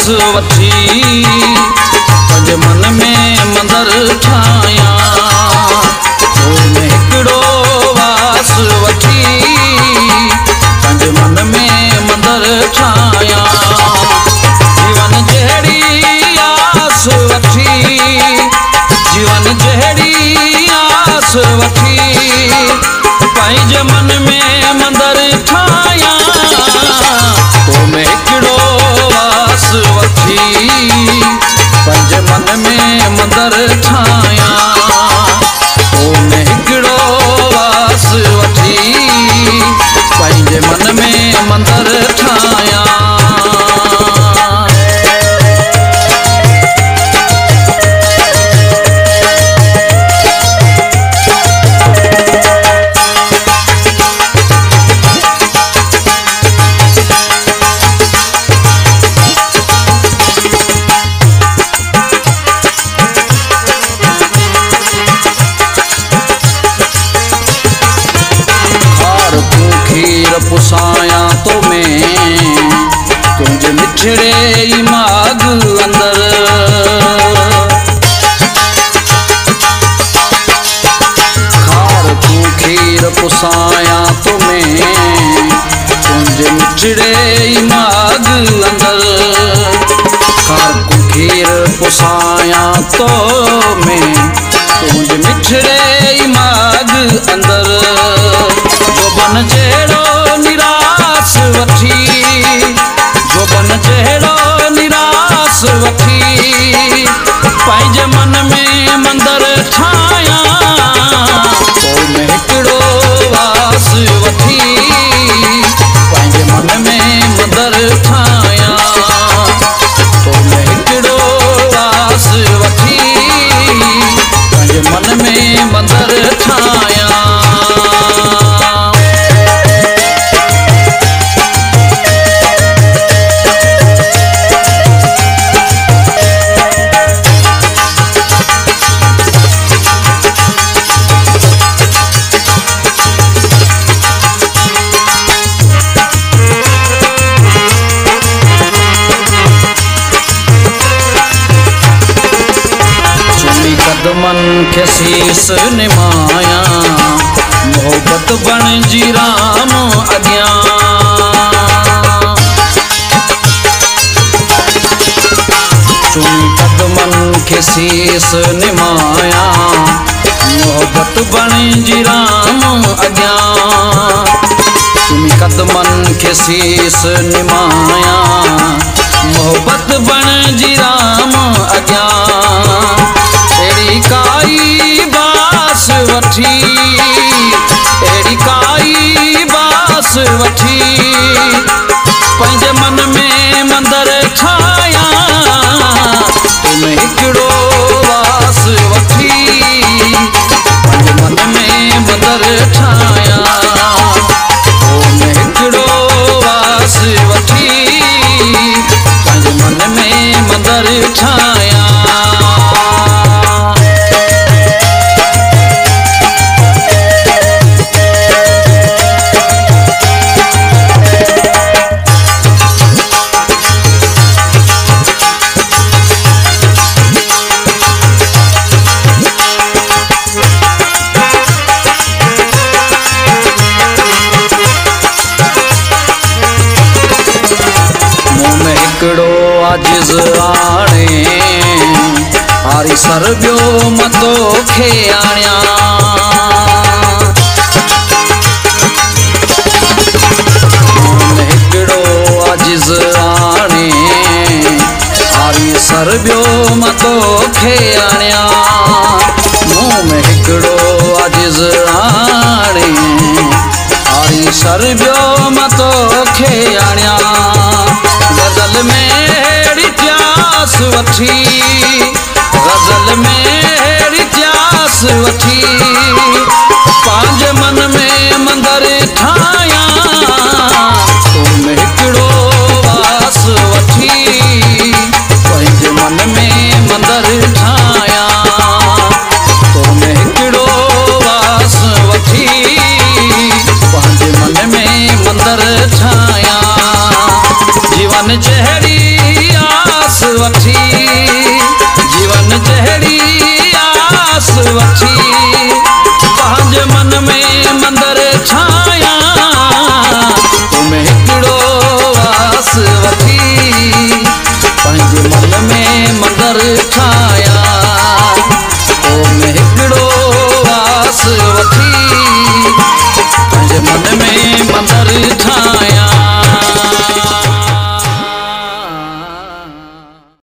वठी पंहिंजे मन में मंदर ठाहियां तो में हिकिड़ो वास वठी पंहिंजे मन में मंदर ठाहियां जीवन जहिड़ी आस वठी जीवन जहिड़ी आस वठी पंहिंजे मन में मंदर ठाहियां तो में हिकिड़ो वास वठी पंहिंजे मन में मंदर ठाहियां तो में हिकिड़ो वास वठी पंहिंजे मन में मंदर ठाहियां। पुसाया तो मैं तुझे मिठड़े माग अंदर खार तू खीर पुसाया तो मैं तुझे मिठड़े माग अंदर खार तू खीर पुसाया तो मैं तुझे मिठड़े माग अंदर जो बन जहिड़ो निरास वठी जो बन जहिड़ो निरास वठी पंहिंजे मन में मंदर ठाहियां तो में हिकिड़ो वास वठी पंहिंजे मन में मंदर ठाहियां तो में हिकिड़ो वास वठी पंहिंजे मन में मंदर ठाहियां। कदमन के शीस निमाया मोहब्बत बन जी राम अॻियां चुमी कदमन के शीस निमाया मोहब्बत बन जी राम अॻियां चुमी कदमन के शीस निमाया मोहब्बत बन जी राम अॻियां एड़ी काई बास वठी एड़ी काई बास वठी पंहिंजे मन में मंदर ठाहियां तुम हिकिड़ो वास वठी पंहिंजे मन में मंदर ठाहियां तुम हिकिड़ो वास वठी पंहिंजे मन में मंदर ठाहियां। आजिज़ आणे हारी सर बियो मतो खे आणियां हिकिड़ो आजिज़ आणे हारी सर बियो मतो खे आणियां मुंह में हिकिड़ो आजिज़ आणे हारी सर बियो मतो खे आणियां गज़ल में प्यास वठी गज़ल में प्यास वठी पंहिंजे मन में मंदर ठाहियां तुम हिकिड़ो वास वठी पंहिंजे मन में मंदर ठाहियां तुम हिकिड़ो वास वठी पंहिंजे मन में मंदर ठाहियां जीवन जहिड़ी वठी